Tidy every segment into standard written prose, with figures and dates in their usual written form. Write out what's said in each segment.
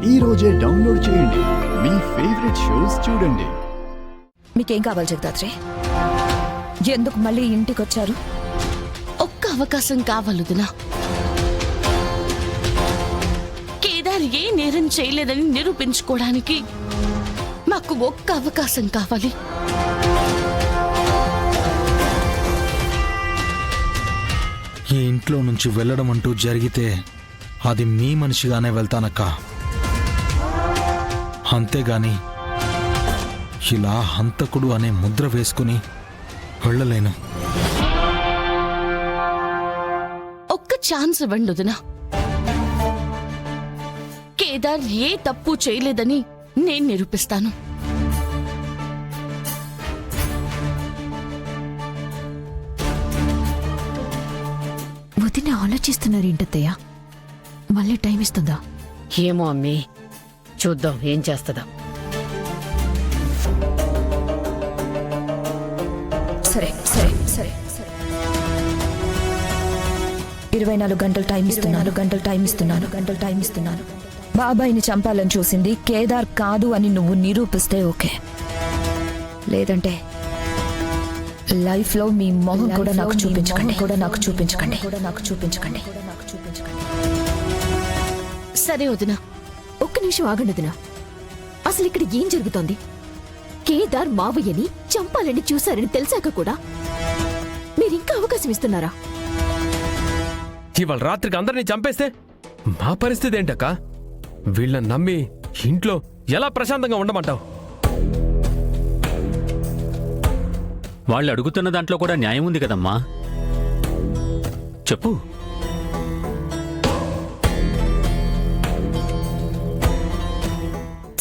ఈ రోజే డౌన్లోడ్ చేయండి. మీ ఫేవరెట్ షోస్ చూడండి. మీకేం కావాలి జగదాత్రి? ఎందుకు మళ్ళీ ఇంటికొచ్చారు? ఒక్క అవకాశం కావాలి వదినా. కేదార్ ఏ నేరం చేయలేదని నిరూపించుకోవడానికి మాకు ఒక్క అవకాశం కావాలి. ఈ ఇంట్లో నుంచి వెళ్ళడం అంటూ జరిగితే అది మీ మనిషిగానే వెళ్తానక్క. అంతేగాని ఇలా హంతకుడు అనే ముద్ర వేసుకుని వెళ్ళలేను. ఒక్క ఛాన్స్ ఇవ్వండి వదినా. కేదార్ ఏ తప్పు చేయలేదని నేను నిరూపిస్తాను. వదిన ఆలోచిస్తున్నారు ఏంటత్తయ్య? మళ్ళీ టైం ఇస్తుందా? ఏమో అమ్మీ, చూద్దాం ఏం చేస్తుందా. సరే సరే సరే సరే 24 గంటలు టైం ఇస్తున్నాను. బాబాయిని చంపాలని చూసింది కేదార్ కాదు అని నువ్వు నిరూపిస్తే ఓకే. లేదంటే లైఫ్ లో మీ మొహం కూడా నాకు చూపించకండి. సరే వదినా. ఒక్క నిమిషం ఆగండి వదినా. అసలు ఇక్కడ ఏం జరుగుతోంది? కేదార్ మావయ్యని చంపాలని చూశారని తెలిసాక కూడా మీరింకా అవకాశం ఇస్తున్నారా? ఇవాళ రాత్రికి అందరినీ చంపేస్తే మా పరిస్థితి ఏంటక్క? వీళ్ళని నమ్మి ఇంట్లో ఎలా ప్రశాంతంగా ఉండమంటావు? వాళ్ళు అడుగుతున్న దాంట్లో కూడా న్యాయం ఉంది కదమ్మా. చెప్పు.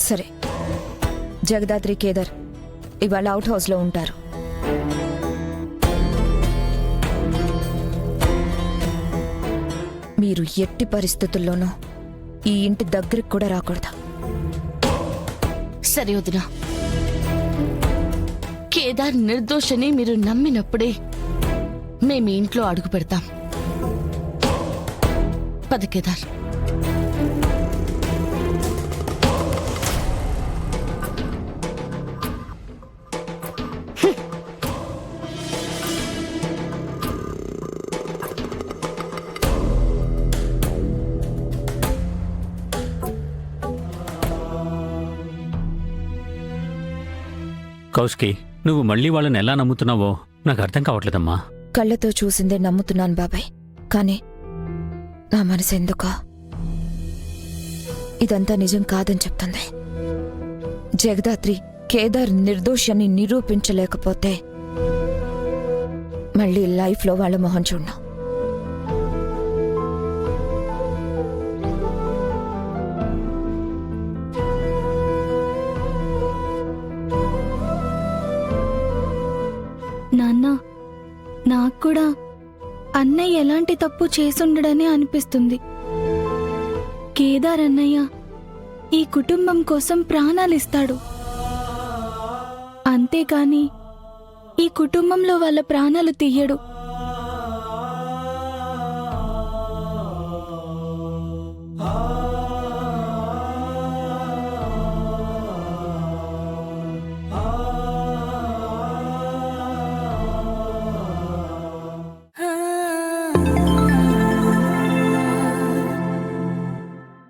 సరే, జగదాత్రి కేదార్ ఇవాళ అవుట్ హౌస్ లో ఉంటారు. మీరు ఎట్టి పరిస్థితుల్లోనూ ఈ ఇంటి దగ్గరికి కూడా రాకూడదు. సరే వదినా. కేదార్ నిర్దోషని మీరు నమ్మినప్పుడే మేము ఇంట్లో అడుగు పెడతాం. పద కేదార్. కౌశికి, నువ్వు మళ్ళీ వాళ్ళని ఎలా నమ్ముతున్నావో నాకు అర్థం కావట్లేదమ్మా. కళ్ళతో చూసిందే నమ్ముతున్నాను బాబాయ్, కానీ నా మనసు ఎందుకో ఇదంతా నిజం కాదని చెప్తుంది. జగదాత్రి కేదార్ నిర్దోషాన్ని నిరూపించలేకపోతే మళ్ళీ లైఫ్లో వాళ్ళ మొహం చూడను. నాన్న, నాకు కూడా అన్నయ్య ఎలాంటి తప్పు చేసుండడని అనిపిస్తుంది. కేదార్ అన్నయ్య ఈ కుటుంబం కోసం ప్రాణాలిస్తాడు, అంతేకాని ఈ కుటుంబంలో వాళ్ళ ప్రాణాలు తీయడు.